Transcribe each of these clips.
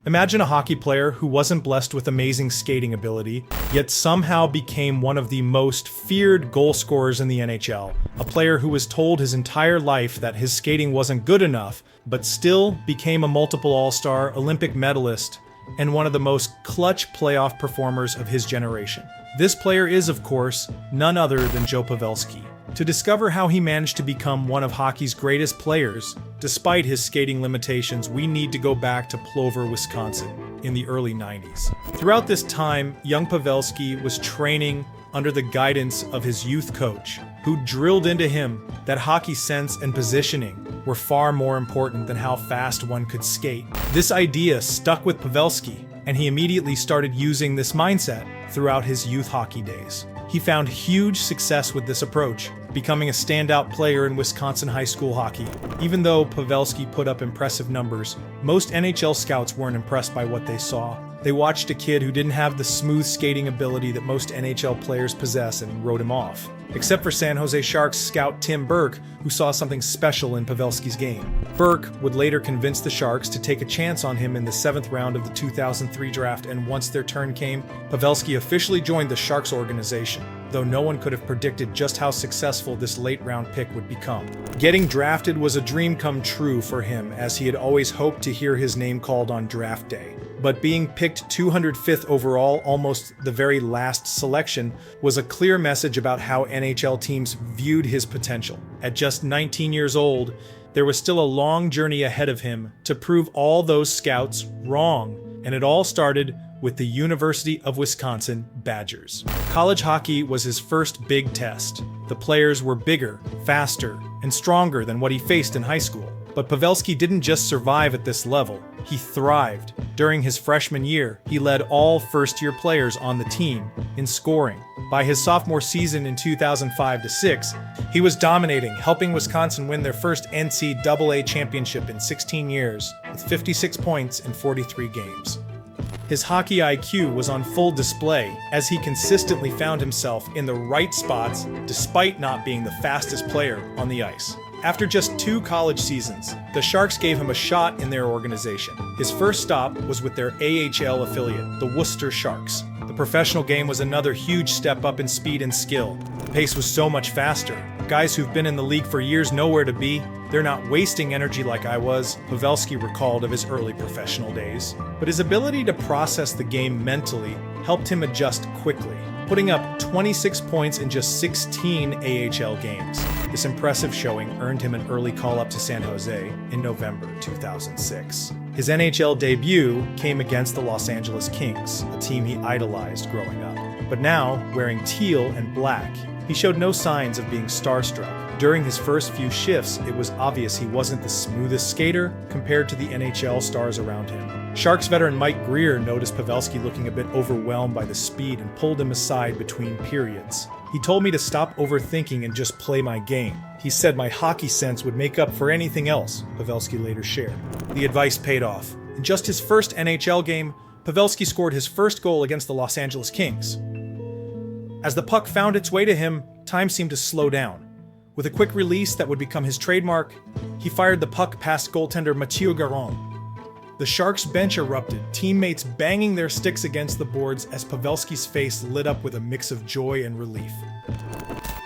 Imagine a hockey player who wasn't blessed with amazing skating ability, yet somehow became one of the most feared goal scorers in the NHL. A player who was told his entire life that his skating wasn't good enough, but still became a multiple All-Star, Olympic medalist, and one of the most clutch playoff performers of his generation. This player is, of course, none other than Joe Pavelski. To discover how he managed to become one of hockey's greatest players, despite his skating limitations, we need to go back to Plover, Wisconsin, in the early 90s. Throughout this time, young Pavelski was training under the guidance of his youth coach, who drilled into him that hockey sense and positioning were far more important than how fast one could skate. This idea stuck with Pavelski, and he immediately started using this mindset throughout his youth hockey days. He found huge success with this approach, becoming a standout player in Wisconsin high school hockey. Even though Pavelski put up impressive numbers, most NHL scouts weren't impressed by what they saw. They watched a kid who didn't have the smooth skating ability that most NHL players possess and wrote him off. Except for San Jose Sharks scout Tim Burke, who saw something special in Pavelski's game. Burke would later convince the Sharks to take a chance on him in the 7th round of the 2003 draft, and once their turn came, Pavelski officially joined the Sharks organization, though no one could have predicted just how successful this late-round pick would become. Getting drafted was a dream come true for him, as he had always hoped to hear his name called on draft day. But being picked 205th overall, almost the very last selection, was a clear message about how NHL teams viewed his potential. At just 19 years old, there was still a long journey ahead of him to prove all those scouts wrong, and it all started with the University of Wisconsin Badgers. College hockey was his first big test. The players were bigger, faster, and stronger than what he faced in high school. But Pavelski didn't just survive at this level, he thrived. During his freshman year, he led all first-year players on the team in scoring. By his sophomore season in 2005-06, he was dominating, helping Wisconsin win their first NCAA championship in 16 years, with 56 points in 43 games. His hockey IQ was on full display, as he consistently found himself in the right spots despite not being the fastest player on the ice. After just 2 college seasons, the Sharks gave him a shot in their organization. His first stop was with their AHL affiliate, the Worcester Sharks. The professional game was another huge step up in speed and skill. The pace was so much faster. Guys who've been in the league for years know where to be. They're not wasting energy like I was, Pavelski recalled of his early professional days. But his ability to process the game mentally helped him adjust quickly, putting up 26 points in just 16 AHL games. This impressive showing earned him an early call-up to San Jose in November 2006. His NHL debut came against the Los Angeles Kings, a team he idolized growing up. But now, wearing teal and black, he showed no signs of being starstruck. During his first few shifts, it was obvious he wasn't the smoothest skater compared to the NHL stars around him. Sharks veteran Mike Greer noticed Pavelski looking a bit overwhelmed by the speed and pulled him aside between periods. He told me to stop overthinking and just play my game. He said my hockey sense would make up for anything else, Pavelski later shared. The advice paid off. In just his first NHL game, Pavelski scored his first goal against the Los Angeles Kings. As the puck found its way to him, time seemed to slow down. With a quick release that would become his trademark, he fired the puck past goaltender Mathieu Garon. The Sharks' bench erupted, teammates banging their sticks against the boards as Pavelski's face lit up with a mix of joy and relief.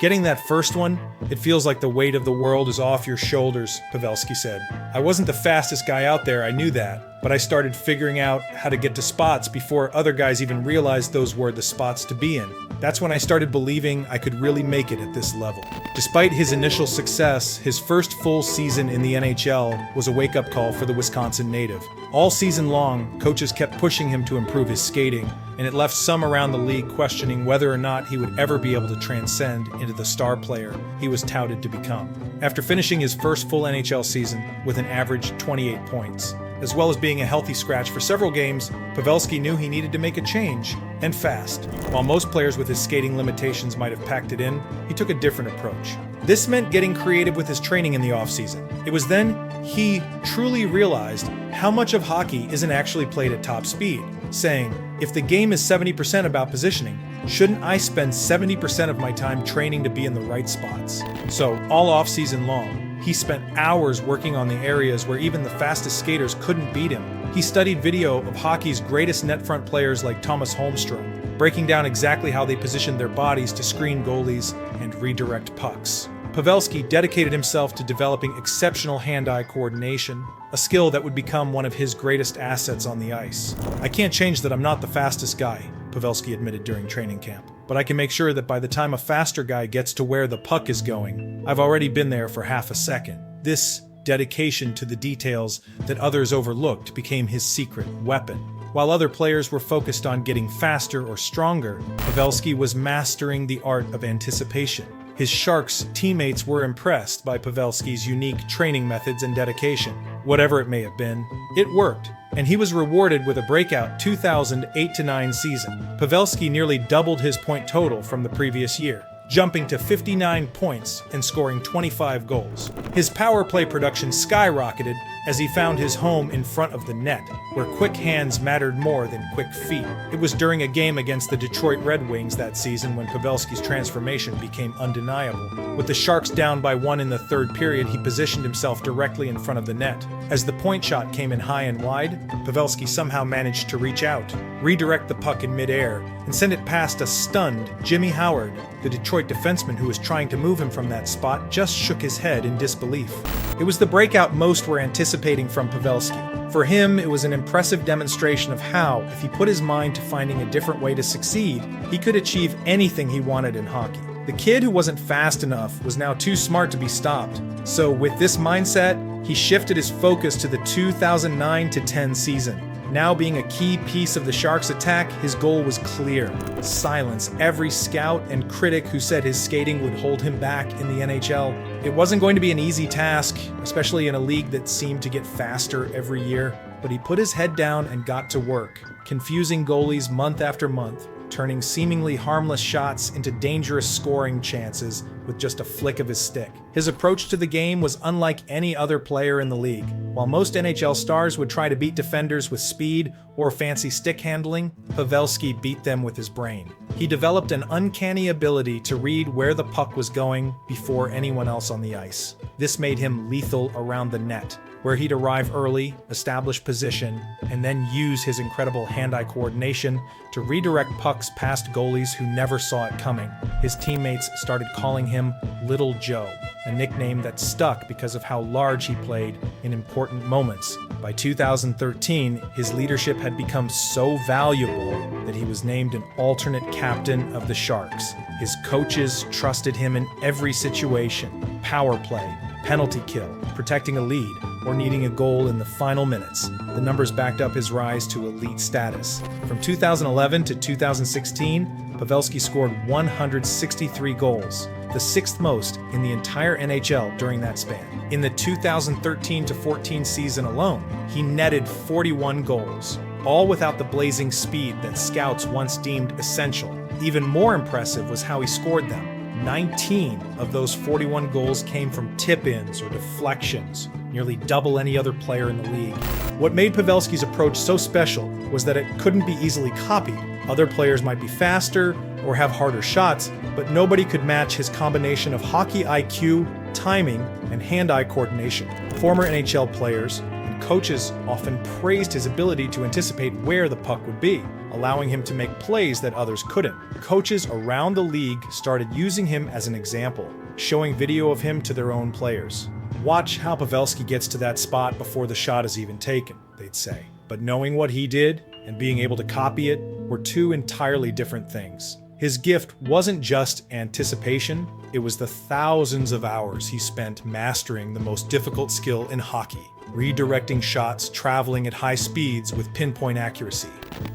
Getting that first one, it feels like the weight of the world is off your shoulders, Pavelski said. I wasn't the fastest guy out there, I knew that, but I started figuring out how to get to spots before other guys even realized those were the spots to be in. That's when I started believing I could really make it at this level. Despite his initial success, his first full season in the NHL was a wake-up call for the Wisconsin native. All season long, coaches kept pushing him to improve his skating, and it left some around the league questioning whether or not he would ever be able to transcend into the star player he was touted to become. After finishing his first full NHL season with an average 28 points, as well as being a healthy scratch for several games, Pavelski knew he needed to make a change, and fast. While most players with his skating limitations might have packed it in, he took a different approach. This meant getting creative with his training in the offseason. It was then he truly realized how much of hockey isn't actually played at top speed, saying, if the game is 70% about positioning, shouldn't I spend 70% of my time training to be in the right spots? So, all off-season long, he spent hours working on the areas where even the fastest skaters couldn't beat him. He studied video of hockey's greatest net front players like Thomas Holmstrom, breaking down exactly how they positioned their bodies to screen goalies and redirect pucks. Pavelski dedicated himself to developing exceptional hand-eye coordination, a skill that would become one of his greatest assets on the ice. "I can't change that I'm not the fastest guy," Pavelski admitted during training camp, "but I can make sure that by the time a faster guy gets to where the puck is going, I've already been there for half a second." This dedication to the details that others overlooked became his secret weapon. While other players were focused on getting faster or stronger, Pavelski was mastering the art of anticipation. His Sharks teammates were impressed by Pavelski's unique training methods and dedication. Whatever it may have been, it worked, and he was rewarded with a breakout 2008-09 season. Pavelski nearly doubled his point total from the previous year, jumping to 59 points and scoring 25 goals. His power play production skyrocketed as he found his home in front of the net, where quick hands mattered more than quick feet. It was during a game against the Detroit Red Wings that season when Pavelski's transformation became undeniable. With the Sharks down by 1 in the third period, he positioned himself directly in front of the net. As the point shot came in high and wide, Pavelski somehow managed to reach out, redirect the puck in midair, and send it past a stunned Jimmy Howard. The Detroit defenseman who was trying to move him from that spot just shook his head in disbelief. It was the breakout most were anticipating from Pavelski. For him, it was an impressive demonstration of how, if he put his mind to finding a different way to succeed, he could achieve anything he wanted in hockey. The kid who wasn't fast enough was now too smart to be stopped. So with this mindset, he shifted his focus to the 2009-10 season. Now being a key piece of the Sharks' attack, his goal was clear: silence every scout and critic who said his skating would hold him back in the NHL. It wasn't going to be an easy task, especially in a league that seemed to get faster every year, but he put his head down and got to work, confusing goalies month after month, turning seemingly harmless shots into dangerous scoring chances with just a flick of his stick. His approach to the game was unlike any other player in the league. While most NHL stars would try to beat defenders with speed or fancy stick handling, Pavelski beat them with his brain. He developed an uncanny ability to read where the puck was going before anyone else on the ice. This made him lethal around the net, where he'd arrive early, establish position, and then use his incredible hand-eye coordination to redirect pucks past goalies who never saw it coming. His teammates started calling him Little Joe, a nickname that stuck because of how large he played in important moments. By 2013, his leadership had become so valuable that he was named an alternate captain of the Sharks. His coaches trusted him in every situation: power play, penalty kill, protecting a lead, or needing a goal in the final minutes. The numbers backed up his rise to elite status. From 2011 to 2016, Pavelski scored 163 goals, the sixth most in the entire NHL during that span. In the 2013-14 season alone, he netted 41 goals, all without the blazing speed that scouts once deemed essential. Even more impressive was how he scored them. 19 of those 41 goals came from tip-ins or deflections, nearly double any other player in the league. What made Pavelski's approach so special was that it couldn't be easily copied. Other players might be faster or have harder shots, but nobody could match his combination of hockey IQ, timing, and hand-eye coordination. Former NHL players and coaches often praised his ability to anticipate where the puck would be, allowing him to make plays that others couldn't. Coaches around the league started using him as an example, showing video of him to their own players. "Watch how Pavelski gets to that spot before the shot is even taken," they'd say. But knowing what he did and being able to copy it were two entirely different things. His gift wasn't just anticipation, it was the thousands of hours he spent mastering the most difficult skill in hockey: redirecting shots traveling at high speeds with pinpoint accuracy.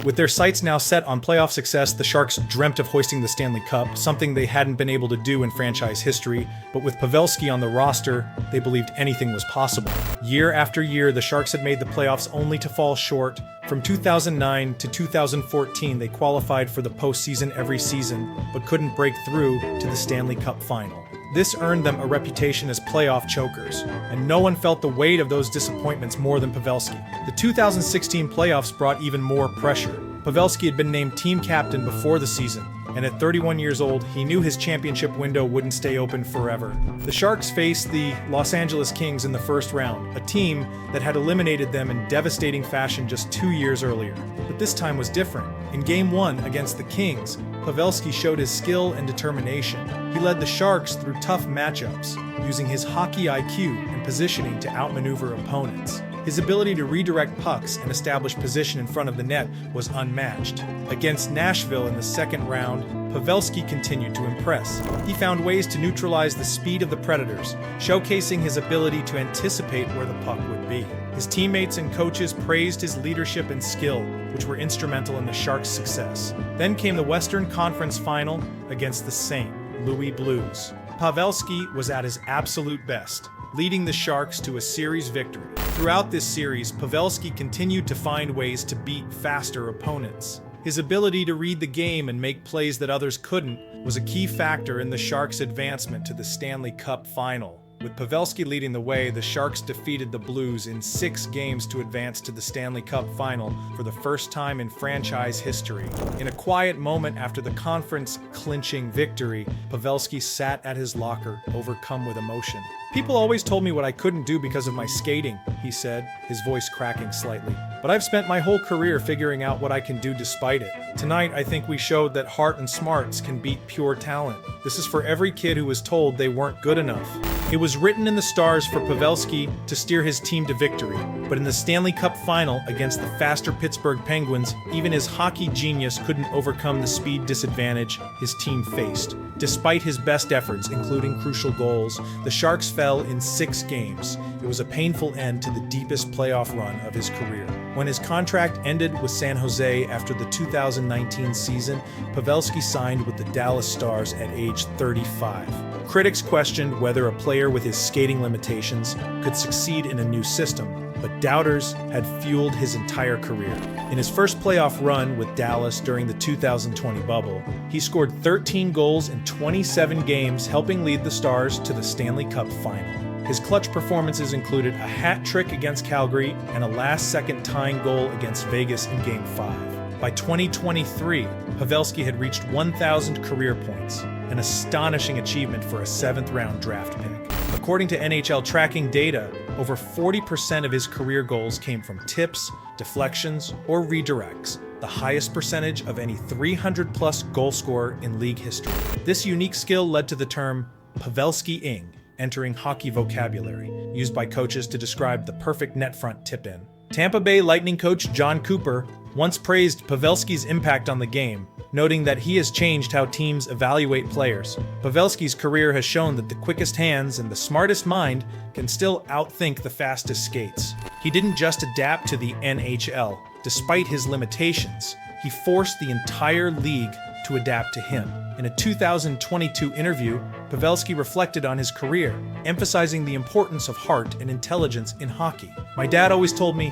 With their sights now set on playoff success, the Sharks dreamt of hoisting the Stanley Cup, something they hadn't been able to do in franchise history, but with Pavelski on the roster, they believed anything was possible. Year after year, the Sharks had made the playoffs only to fall short. From 2009 to 2014, they qualified for the postseason every season, but couldn't break through to the Stanley Cup final. This earned them a reputation as playoff chokers, and no one felt the weight of those disappointments more than Pavelski. The 2016 playoffs brought even more pressure. Pavelski had been named team captain before the season, and at 31 years old, he knew his championship window wouldn't stay open forever. The Sharks faced the Los Angeles Kings in the first round, a team that had eliminated them in devastating fashion just 2 years earlier. But this time was different. In Game 1 against the Kings, Pavelski showed his skill and determination. He led the Sharks through tough matchups, using his hockey IQ and positioning to outmaneuver opponents. His ability to redirect pucks and establish position in front of the net was unmatched. Against Nashville in the second round, Pavelski continued to impress. He found ways to neutralize the speed of the Predators, showcasing his ability to anticipate where the puck would be. His teammates and coaches praised his leadership and skill, which were instrumental in the Sharks' success. Then came the Western Conference Final against the St. Louis Blues. Pavelski was at his absolute best, leading the Sharks to a series victory. Throughout this series, Pavelski continued to find ways to beat faster opponents. His ability to read the game and make plays that others couldn't was a key factor in the Sharks' advancement to the Stanley Cup Final. With Pavelski leading the way, the Sharks defeated the Blues in 6 games to advance to the Stanley Cup Final for the first time in franchise history. In a quiet moment after the conference-clinching victory, Pavelski sat at his locker, overcome with emotion. "People always told me what I couldn't do because of my skating," he said, his voice cracking slightly. "But I've spent my whole career figuring out what I can do despite it. Tonight, I think we showed that heart and smarts can beat pure talent. This is for every kid who was told they weren't good enough." It was written in the stars for Pavelski to steer his team to victory, but in the Stanley Cup Final against the faster Pittsburgh Penguins, even his hockey genius couldn't overcome the speed disadvantage his team faced. Despite his best efforts, including crucial goals, the Sharks fell in 6 games. It was a painful end to the deepest playoff run of his career. When his contract ended with San Jose after the 2019 season, Pavelski signed with the Dallas Stars at age 35. Critics questioned whether a player with his skating limitations could succeed in a new system, but doubters had fueled his entire career. In his first playoff run with Dallas during the 2020 bubble, he scored 13 goals in 27 games, helping lead the Stars to the Stanley Cup Final. His clutch performances included a hat trick against Calgary and a last-second tying goal against Vegas in Game 5. By 2023, Pavelski had reached 1,000 career points, an astonishing achievement for a 7th-round draft pick. According to NHL tracking data, over 40% of his career goals came from tips, deflections, or redirects, the highest percentage of any 300-plus goal scorer in league history. This unique skill led to the term Pavelski-ing, entering hockey vocabulary, used by coaches to describe the perfect net front tip-in. Tampa Bay Lightning coach John Cooper once praised Pavelski's impact on the game, noting that he has changed how teams evaluate players. Pavelski's career has shown that the quickest hands and the smartest mind can still outthink the fastest skates. He didn't just adapt to the NHL. Despite his limitations, he forced the entire league to adapt to him. In a 2022 interview, Pavelski reflected on his career, emphasizing the importance of heart and intelligence in hockey. "My dad always told me,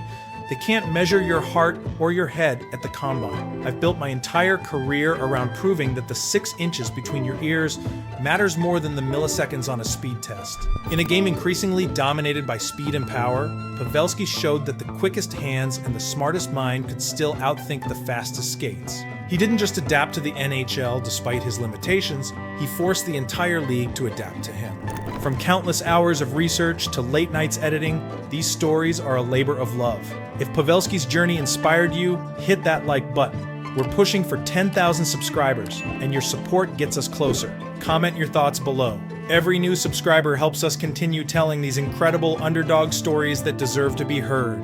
they can't measure your heart or your head at the combine. I've built my entire career around proving that the 6 inches between your ears matters more than the milliseconds on a speed test." In a game increasingly dominated by speed and power, Pavelski showed that the quickest hands and the smartest mind could still outthink the fastest skates. He didn't just adapt to the NHL despite his limitations, he forced the entire league to adapt to him. From countless hours of research to late nights editing, these stories are a labor of love. If Pavelski's journey inspired you, hit that like button. We're pushing for 10,000 subscribers, and your support gets us closer. Comment your thoughts below. Every new subscriber helps us continue telling these incredible underdog stories that deserve to be heard.